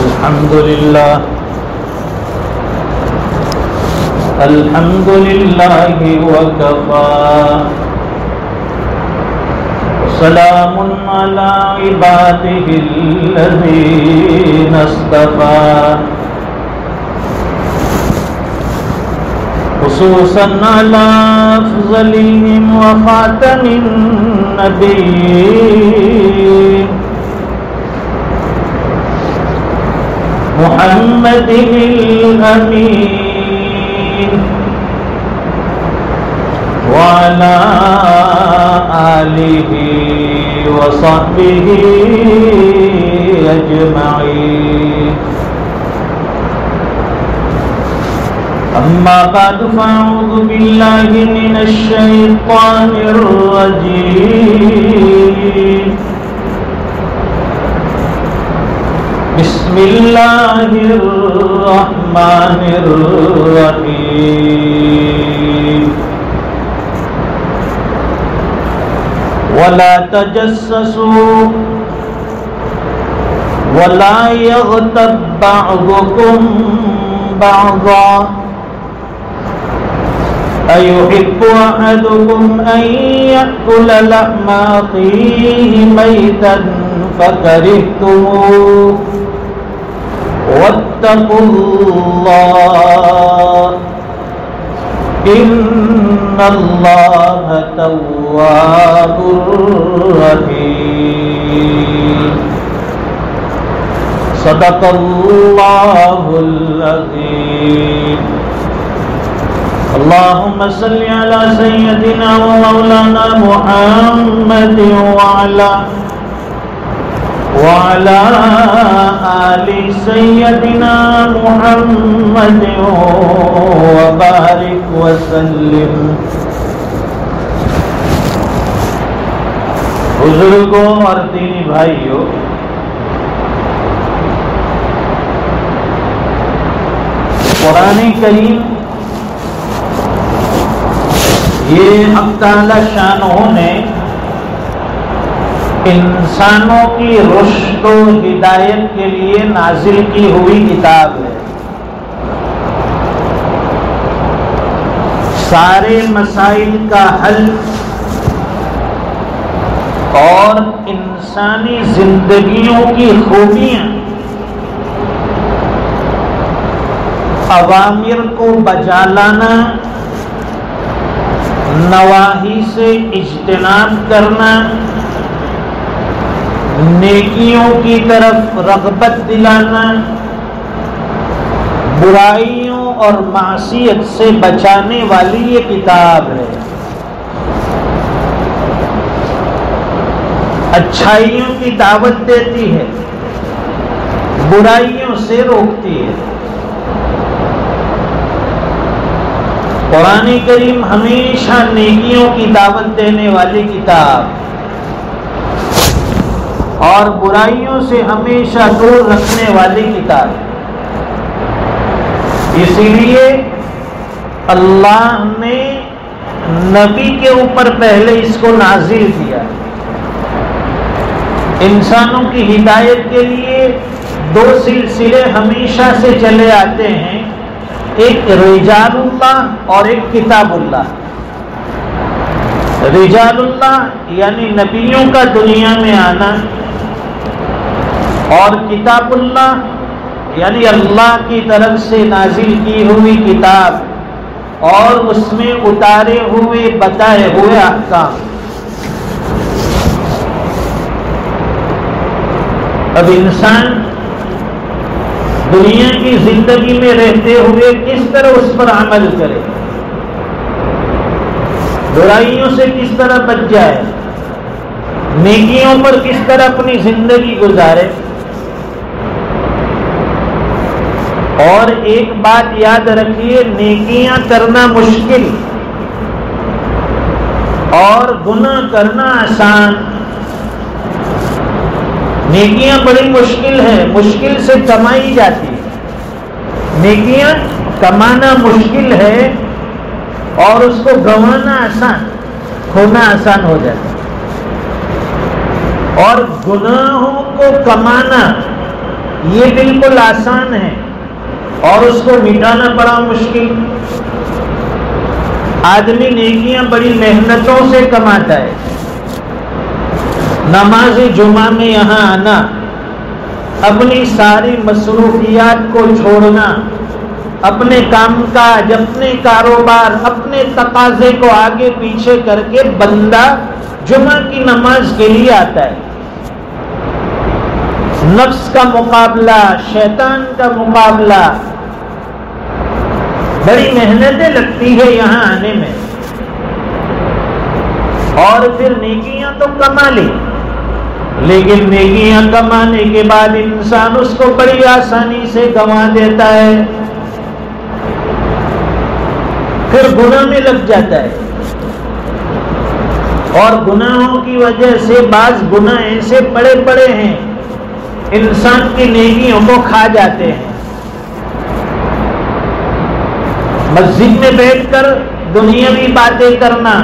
الحمد لله وكفى وسلام على عباده الذين اصطفى خصوصا على أفضلهم وخاتم النبيين محمد الأمين وعلى آله وصحبه أجمعين أما بعد فأعوذ بالله من الشيطان الرجيم بسم الله الرحمن الرحيم ولا تجسسوا ولا يغتب بعضكم بعضا أيحب أحدكم أن يأكل لحم أخيه ميتا فكرهتموه واتقوا الله إن الله تواب رحيم صدق الله العظيم اللهم صل على سيدنا ومولانا محمد وعلى آل سيدنا محمد وبارك وسلم. بزرگوں اور دینی بھائیوں، قرآن کریم یہ حق تعالی شانہ نے انسانوں کی رشد و ہدایت کے لیے نازل کی ہوئی کتاب ہے. سارے مسائل کا حل اور انسانی زندگیوں کی خوبیاں، اوامر کو بجا لانا، نواہی سے اجتناب کرنا، نیکیوں کی طرف رغبت دلانا، برائیوں اور معصیت سے بچانے والی یہ کتاب ہے. اچھائیوں کی دعوت دیتی ہے، برائیوں سے روکتی ہے. قرآن کریم ہمیشہ نیکیوں کی دعوت دینے والی کتاب اور برائیوں سے ہمیشہ دور رکھنے والی کتاب. اسی لیے اللہ نے نبی کے اوپر پہلے اس کو نازل کیا. انسانوں کی ہدایت کے لیے دو سلسلے ہمیشہ سے چلے آتے ہیں، ایک رجال اللہ اور ایک کتاب اللہ. رجال اللہ یعنی نبیوں کا دنیا میں آنا، اور کتاب اللہ یعنی اللہ کی طرف سے نازل کی ہوئی کتاب اور اس میں اتارے ہوئے بتائے ہوئے احکام. اب انسان دنیا کی زندگی میں رہتے ہوئے کس طرح اس پر عمل کرے، برائیوں سے کس طرح بچ جائے، نیکیوں پر کس طرح اپنی زندگی گزارے. اور ایک بات یاد رکھیے، نیکیاں کرنا مشکل اور گناہ کرنا آسان. نیکیاں بڑی مشکل ہے، مشکل سے کمائی جاتی ہے. نیکیاں کمانا مشکل ہے اور اس کو گنوانا آسان، کھونا آسان ہو جاتا ہے. اور گناہوں کو کمانا یہ بالکل آسان ہے اور اس کو مٹانا بڑا مشکل. آدمی نیکیاں بڑی محنتوں سے کماتا ہے. نماز جمعہ میں یہاں آنا، اپنی ساری مصروفیات کو چھوڑنا، اپنے کام کاج، اپنے کاروبار، اپنے تقاضے کو آگے پیچھے کر کے بندہ جمعہ کی نماز کے لیے آتا ہے. نفس کا مقابلہ، شیطان کا مقابلہ، بڑی محنتیں لگتی ہے یہاں آنے میں. اور پھر نیکیاں تو کما لی، لیکن نیکیاں کمانے کے بعد انسان اس کو بڑی آسانی سے گنوا دیتا ہے، پھر گناہ میں لگ جاتا ہے. اور گناہوں کی وجہ سے بعض گناہ ایسے بڑے بڑے ہیں انسان کی نیکیوں کو کھا جاتے ہیں. مسجد میں بیٹھ کر دنیاوی باتیں کرنا،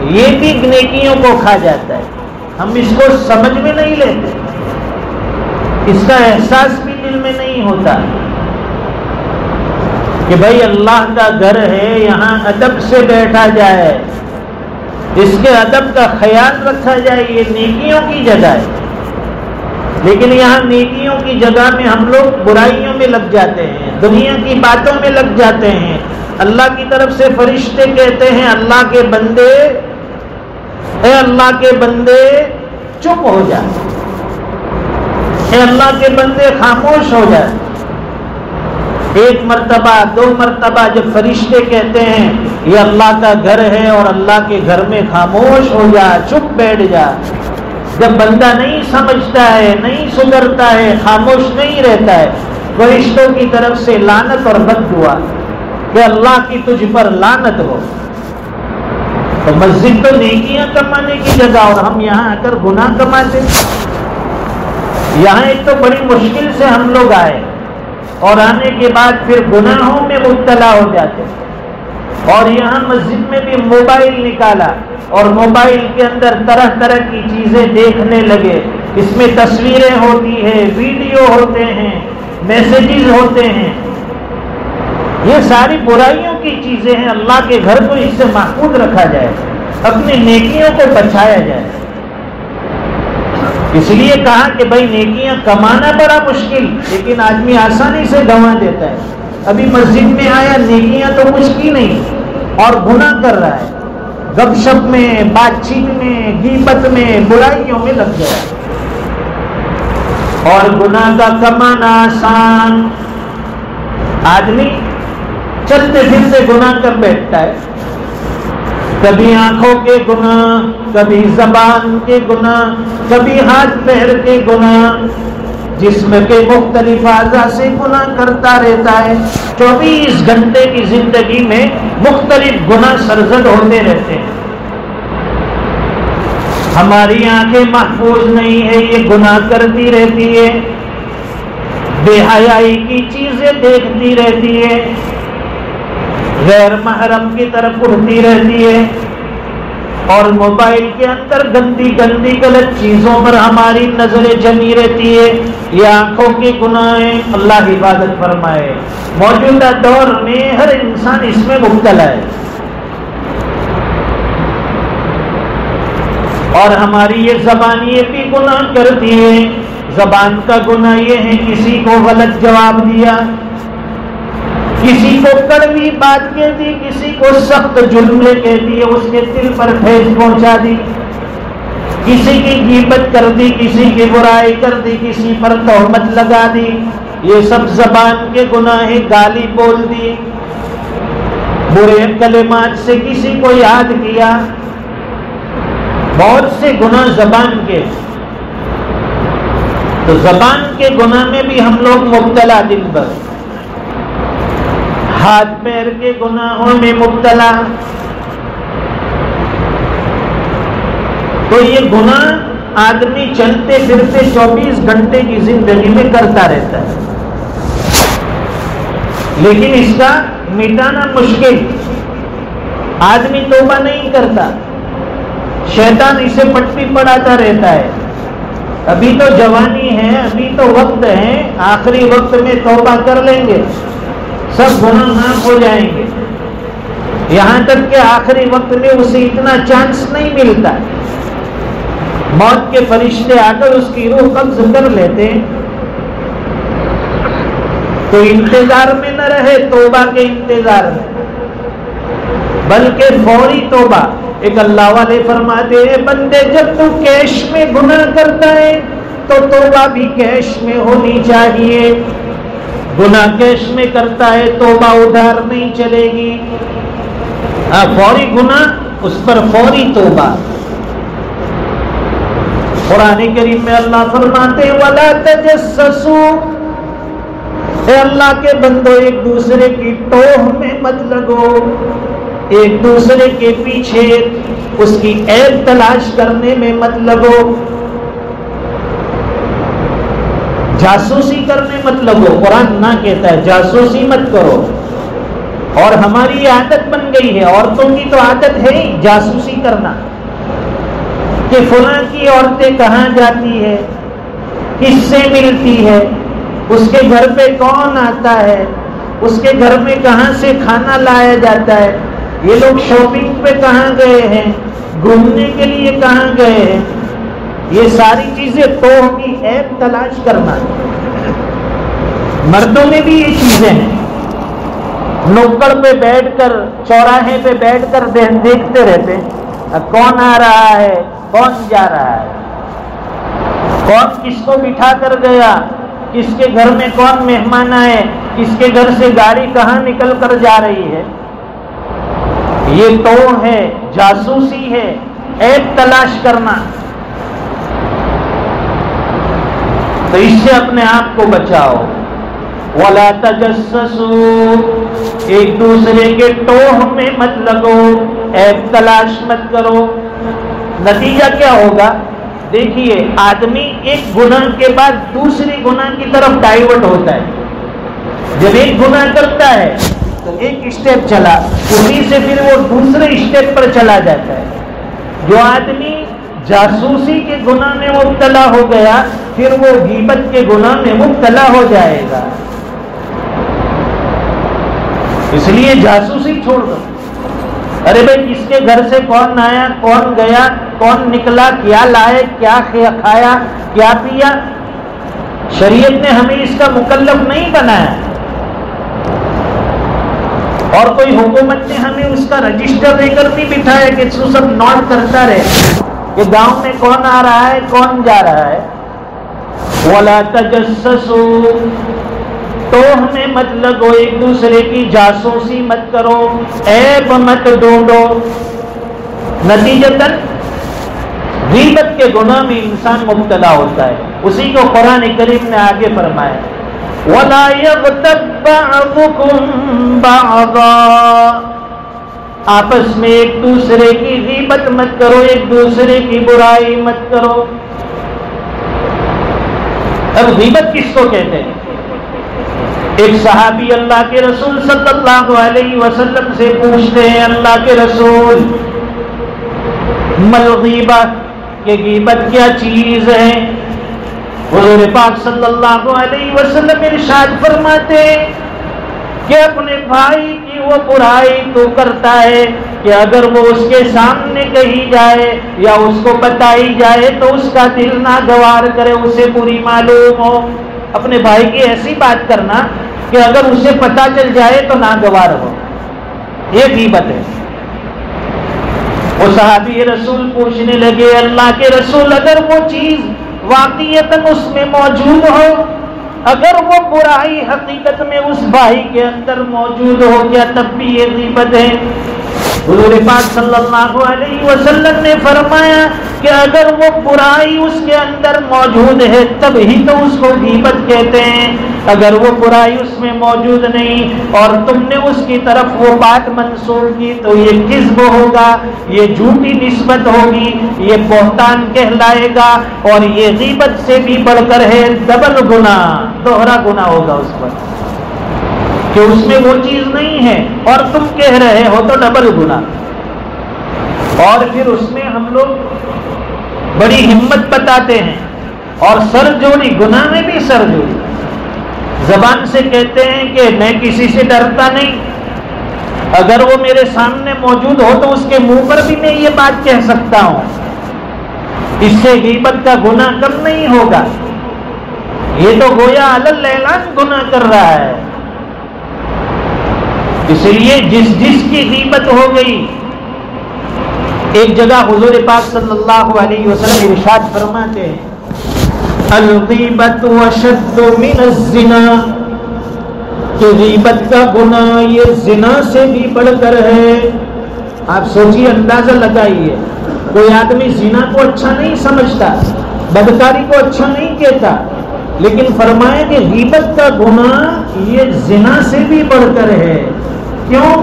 یہ بھی نیکیوں کو کھا جاتا ہے. ہم اس کو سمجھ میں نہیں لیتے، اس کا احساس بھی دل میں نہیں ہوتا کہ بھائی اللہ کا گھر ہے، یہاں ادب سے بیٹھا جائے، اس کے ادب کا خیال رکھا جائے. یہ نیکیوں کی جگہ ہے، لیکن یہاں نیکیوں کی جگہ میں ہم لوگ برائیوں میں لگ جاتے ہیں، دنیا کی باتوں میں لگ جاتے ہیں. اللہ کی طرف سے فرشتے کہتے ہیں اللہ کے بندے، اے اللہ کے بندے چپ ہو جا، اے اللہ کے بندے خاموش ہو جا. ایک مرتبہ، دو مرتبہ جب فرشتے کہتے ہیں یہ اللہ کا گھر ہے اور اللہ کے گھر میں خاموش ہو جا، چپ بیٹھ جا، جب بندہ نہیں سمجھتا ہے، نہیں سدھرتا ہے، خاموش نہیں رہتا ہے، فرشتوں کی طرف سے لعنت اور بد دعا کہ اللہ کی تجھ پر لعنت ہو. تو مسجد تو نیکیاں کمانے کی جگہ اور ہم یہاں آ کر گناہ کماتے. یہاں ایک تو بڑی مشکل سے ہم لوگ آئے اور آنے کے بعد پھر گناہوں میں مبتلا ہو جاتے. اور یہاں مسجد میں بھی موبائل نکالا اور موبائل کے اندر طرح طرح کی چیزیں دیکھنے لگے. اس میں تصویریں ہوتی ہیں، ویڈیو ہوتے ہیں، میسیجز ہوتے ہیں. یہ ساری برائیوں کی چیزیں ہیں. اللہ کے گھر کو اس سے محفوظ رکھا جائے، اپنی نیکیوں کو بچایا جائے. اس لیے کہا کہ بھائی نیکیاں کمانا بڑا مشکل، لیکن آدمی آسانی سے گنوا دیتا ہے. ابھی مسجد میں آیا، نیکیاں تو کچھ کی نہیں اور گناہ کر رہا ہے، گپ شپ میں، بات چیت میں، غیبت میں، برائیوں میں لگ گیا. اور گناہ کا کمانا آسان. آدمی چلتے پھرتے گناہ کر بیٹھتا ہے، کبھی آنکھوں کے گناہ، کبھی زبان کے گناہ، کبھی ہاتھ پیر کے گناہ، جسم کے مختلف اعضاء سے گناہ کرتا رہتا ہے. 24 گھنٹے کی زندگی میں مختلف گناہ سرزد ہوتے رہتے ہیں. ہماری آنکھیں محفوظ نہیں ہے، یہ گناہ کرتی رہتی ہے، بے حیائی کی چیزیں دیکھتی رہتی ہے، غیر محرم کی طرف اڑتی رہتی ہے، اور موبائل کے اندر گندی گندی غلط چیزوں پر ہماری نظریں جمی رہتی ہے. یہ آنکھوں کے گناہ ہیں، اللہ حفاظت فرمائے. موجودہ دور میں ہر انسان اس میں مبتلا ہے. اور ہماری یہ زبان یہ بھی گناہ کرتی ہے. زبان کا گناہ یہ ہے کسی کو غلط جواب دیا، کسی کو کڑوی بات کہہ دی، کسی کو سخت جملے کہہ دیے، اس کے دل پر ٹھیس پہنچا دی، کسی کی غیبت کر دی، کسی کی برائی کر دی، کسی پر تہمت لگا دی. یہ سب زبان کے گناہ ہیں. گالی بول دی، برے کلمات سے کسی کو یاد کیا، بہت سے گناہ زبان کے. تو زبان کے گناہ میں بھی ہم لوگ مبتلا دن بھر. ہاتھ پیر کے گناہوں میں مبتلا. تو یہ گناہ آدمی چلتے پھرتے 24 گھنٹے کی زندگی میں کرتا رہتا ہے، لیکن اس کا مٹانا مشکل. آدمی توبہ نہیں کرتا، شیطان اسے پٹی پڑھاتا رہتا ہے. ابھی تو جوانی ہے، ابھی تو وقت ہے، آخری وقت میں توبہ کر لیں گے سب گناہ معاف ہو جائیں گے۔ یہاں تک کہ آخری وقت میں اسے اتنا چانس نہیں ملتا، موت کے فرشتے آ کر اس کی روح قبض کر لیتے، تو انتظار میں نہ رہے توبہ کے انتظار میں، بلکہ فوری توبہ۔ ایک اللہ والے فرماتے ہیں بندے جب تو کیش میں گناہ کرتا ہے تو توبہ بھی کیش میں ہونی چاہیے، گناہ کیش میں کرتا ہے توبہ ادھار نہیں چلے گی، فوری گناہ اس پر فوری توبہ۔ قرآن کریم میں اللہ فرماتے وَلَا تَجَسَّسُوا، اے اللہ کے بندو ایک دوسرے کی ٹوہ میں مت لگو، ایک دوسرے کے پیچھے اس کی عیب تلاش کرنے میں مت لگو، جاسوسی کرنے مت لگو۔ قرآن نہ کہتا ہے جاسوسی مت کرو، اور ہماری عادت بن گئی ہے، عورتوں کی تو عادت ہے ہی جاسوسی کرنا، کہ فلاں کی عورتیں کہاں جاتی ہے، کس سے ملتی ہے، اس کے گھر پہ کون آتا ہے، اس کے گھر میں کہاں سے کھانا لایا جاتا ہے، یہ لوگ شاپنگ پہ کہاں گئے ہیں، گھومنے کے لیے کہاں گئے ہیں، یہ ساری چیزیں توہ کی عیب تلاش کرنا۔ مردوں میں بھی یہ چیزیں ہیں، نوکڑ پہ بیٹھ کر، چوراہے پہ بیٹھ کر دیکھتے رہتے ہیں کون آ رہا ہے، کون جا رہا ہے، کون کس کو بٹھا کر گیا، کس کے گھر میں کون مہمان آئے، کس کے گھر سے گاڑی کہاں نکل کر جا رہی ہے۔ یہ توہ ہے، جاسوسی ہے، عیب تلاش کرنا۔ تو اس سے اپنے آپ کو بچاؤ۔ وَلَا تَجَسَّسُوا، ایک دوسرے کے ٹوہ میں مت لگو، عیب تلاش مت کرو۔ نتیجہ کیا ہوگا؟ دیکھیے آدمی ایک گناہ کے بعد دوسری گناہ کی طرف ڈائیورٹ ہوتا ہے۔ جب ایک گناہ کرتا ہے تو ایک اسٹیپ چلا، اسی سے پھر وہ دوسرے اسٹیپ پر چلا جاتا ہے۔ جو آدمی جاسوسی کے گناہ میں مبتلا ہو گیا پھر وہ غیبت کے گناہ میں مبتلا ہو جائے گا۔ اس لیے جاسوسی چھوڑ دو۔ ارے بھائی کس کے گھر سے کون آیا، کون گیا، کون نکلا، کیا لائے، کیا کھایا، کیا پیا، شریعت نے ہمیں اس کا مکلف نہیں بنایا، اور کوئی حکومت نے ہمیں اس کا رجسٹر لے کر نہیں بٹھایا کہ اس کو سب نوٹ کرتا رہے کہ گاؤں میں کون آ رہا ہے، کون جا رہا ہے۔ وَلَا تَجَسَّسُوا، تو ہمیں مت لگو، ایک دوسرے کی جاسوسی مت کرو، عیب مت ڈھونڈو۔ نتیجتاً غیبت کے گناہ میں انسان مبتلا ہوتا ہے۔ اسی کو قرآن کریم نے آگے فرمایا وَلَا يَغْتَبْ بَعْضُكُمْ بَعْضًا، آپس میں ایک دوسرے کی غیبت مت کرو، ایک دوسرے کی برائی مت کرو۔ اب غیبت کس کو کہتے ہیں؟ ایک صحابی اللہ کے رسول صلی اللہ علیہ وسلم سے پوچھتے ہیں اللہ کے رسول مل غیبت، کہ غیبت کیا چیز ہے؟ حضور پاک صلی اللہ علیہ وسلم ارشاد فرماتے کہ اپنے بھائی کی وہ برائی تو کرتا ہے کہ اگر وہ اس کے سامنے کہی جائے یا اس کو بتائی جائے تو اس کا دل ناگوار کرے، اسے بری معلوم ہو۔ اپنے بھائی کی ایسی بات کرنا کہ اگر اسے پتہ چل جائے تو ناگوار ہو، یہ غیبت ہے۔ وہ صحابی رسول پوچھنے لگے اللہ کے رسول اگر وہ چیز واقعیتاً اس میں موجود ہو، اگر وہ برائی حقیقت میں اس بھائی کے اندر موجود ہو، کیا تب بھی یہ غیبت ہے؟ حضور پاک صلی اللہ علیہ وسلم نے فرمایا کہ اگر وہ برائی اس کے اندر موجود ہے تب ہی تو اس کو غیبت کہتے ہیں، اگر وہ برائی اس میں موجود نہیں اور تم نے اس کی طرف وہ بات منسوب کی تو یہ کذب ہوگا، یہ جھوٹی نسبت ہوگی، یہ بہتان کہلائے گا، اور یہ غیبت سے بھی بڑھ کر ہے ڈبل گناہ، دوہرا گناہ ہوگا اس پر، کہ اس میں وہ چیز نہیں ہے اور تم کہہ رہے ہو تو ڈبل گناہ۔ اور پھر اس میں ہم لوگ بڑی ہمت بتاتے ہیں اور سر جوڑی، گناہ میں بھی سر جوڑی. زبان سے کہتے ہیں کہ میں کسی سے ڈرتا نہیں، اگر وہ میرے سامنے موجود ہو تو اس کے منہ پر بھی میں یہ بات کہہ سکتا ہوں. اس سے غیبت کا گناہ کم نہیں ہوگا. یہ تو گویا علی اعلان گناہ کر رہا ہے. اس لیے جس کی غیبت ہو گئی، ایک جگہ حضور پاک صلی اللہ علیہ وسلم ارشاد فرماتے ہیں الغیبت اشد من الزنا، کہ غیبت کا گناہ یہ زنا سے بھی بڑھ کر ہے. آپ سوچیے، اندازہ لگائیے، کوئی آدمی زنا کو اچھا نہیں سمجھتا، بدکاری کو اچھا نہیں کہتا، لیکن فرمایا کہ غیبت کا گناہ یہ زنا سے بھی بڑھ کر ہے. کیوں؟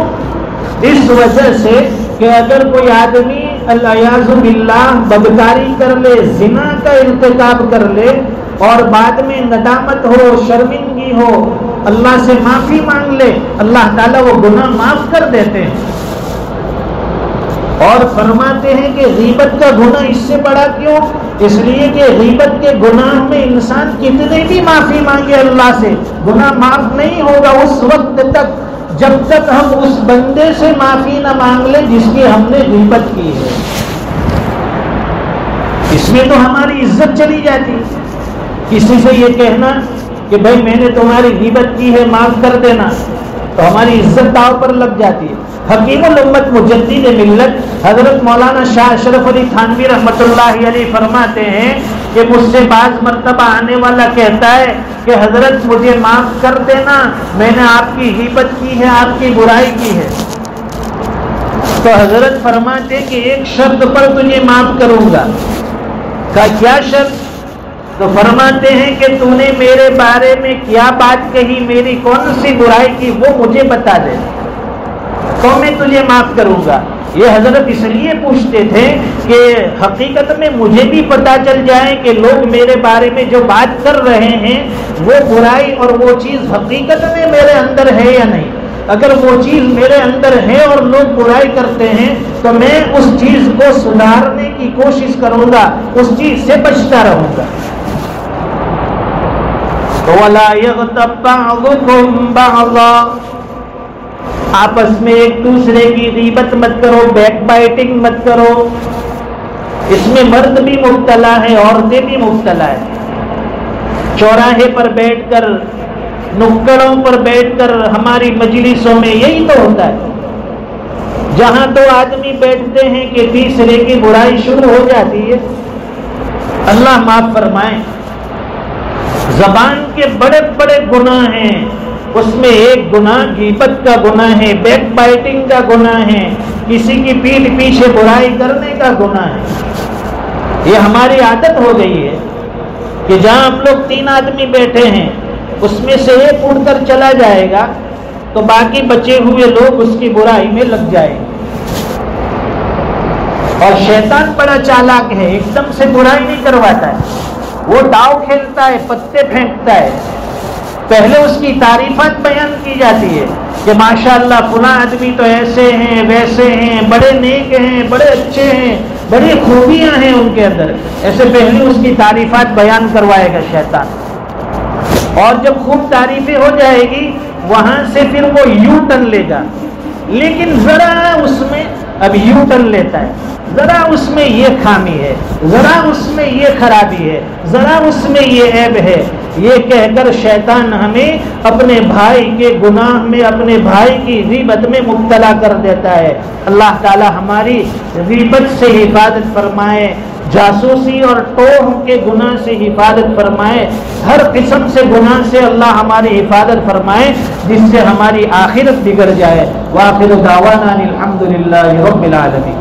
اس وجہ سے کہ اگر کوئی آدمی الیاذ باللہ بدکاری کر لے، زنا کا ارتکاب کر لے، اور بعد میں ندامت ہو، شرمندگی ہو، اللہ سے معافی مانگ لے، اللہ تعالیٰ وہ گناہ معاف کر دیتے ہیں. اور فرماتے ہیں کہ غیبت کا گناہ اس سے بڑا کیوں؟ اس لیے کہ غیبت کے گناہ میں انسان کتنے بھی معافی مانگے اللہ سے، گناہ معاف نہیں ہوگا اس وقت تک جب تک ہم اس بندے سے معافی نہ مانگ لیں جس کی ہم نے غیبت کی ہے. اس میں تو ہماری عزت چلی جاتی. کسی سے یہ کہنا کہ بھائی میں نے تمہاری غیبت کی ہے، معاف کر دینا، تو ہماری عزت داؤ پر لگ جاتی ہے. حکیم الامت مجدد ملت حضرت مولانا شاہ اشرف علی تھانوی رحمۃ اللہ علیہ فرماتے ہیں کہ مجھ سے بعض مرتبہ آنے والا کہتا ہے کہ حضرت مجھے معاف کر دینا، میں نے آپ کی غیبت کی ہے، آپ کی برائی کی ہے. تو حضرت فرماتے کہ ایک شرط پر تجھے معاف کروں گا. کہا کیا شرط؟ تو فرماتے ہیں کہ تو نے میرے بارے میں کیا بات کہی، میری کون سی برائی کی، وہ مجھے بتا دے تو میں تجھے معاف کروں گا. یہ حضرت اس لیے پوچھتے تھے کہ حقیقت میں مجھے بھی پتا چل جائے کہ لوگ میرے بارے میں جو بات کر رہے ہیں وہ برائی اور وہ چیز حقیقت میں میرے اندر ہے یا نہیں. اگر وہ چیز میرے اندر ہے اور لوگ برائی کرتے ہیں تو میں اس چیز کو سدھارنے کی کوشش کروں گا، اس چیز سے بچتا رہوں گا. وَلَا يَغْتَبْ بَعْضُكُمْ بَعْضًا، آپس میں ایک دوسرے کی غیبت مت کرو، بیک بائٹنگ مت کرو. اس میں مرد بھی مبتلا ہے، عورتیں بھی مبتلا ہے. چوراہے پر بیٹھ کر، نکڑوں پر بیٹھ کر ہماری مجلسوں میں یہی تو ہوتا ہے. جہاں دو آدمی بیٹھتے ہیں کہ تیسرے کی برائی شروع ہو جاتی ہے. اللہ معاف فرمائے. زبان کے بڑے بڑے گناہ ہیں، اس میں ایک گناہ غیبت کا گناہ ہے، بیک بائٹنگ کا گناہ ہے، کسی کی پیٹھ پیچھے برائی کرنے کا گناہ ہے. یہ ہماری عادت ہو گئی ہے کہ جہاں ہم لوگ 3 آدمی بیٹھے ہیں اس میں سے ایک اٹھ کر چلا جائے گا تو باقی بچے ہوئے لوگ اس کی برائی میں لگ جائیں گے. اور شیطان بڑا چالاک ہے، ایک دم سے برائی نہیں کرواتا ہے. وہ داؤ کھیلتا ہے، پتے پھینکتا ہے. پہلے اس کی تعریفات بیان کی جاتی ہے کہ ماشاءاللہ فلاں آدمی تو ایسے ہیں، ویسے ہیں، بڑے نیک ہیں، بڑے اچھے ہیں، بڑی خوبیاں ہیں ان کے اندر. ایسے پہلے اس کی تعریفات بیان کروائے گا شیطان. اور جب خوب تعریفیں ہو جائے گی وہاں سے پھر وہ یو ٹرن لے گا. لیکن ذرا اس میں اب یو ٹرن لیتا ہے، ذرا اس میں یہ خامی ہے، ذرا اس میں یہ خرابی ہے، ذرا اس میں یہ عیب ہے، یہ کہہ کر شیطان ہمیں اپنے بھائی کے گناہ میں، اپنے بھائی کی غیبت میں مبتلا کر دیتا ہے. اللہ تعالی ہماری غیبت سے حفاظت فرمائے، جاسوسی اور ٹوہ کے گناہ سے حفاظت فرمائے. ہر قسم سے گناہ سے اللہ ہماری حفاظت فرمائے جس سے ہماری آخرت بگڑ جائے. وآخر دعوانا الحمدللہ رب العالمین.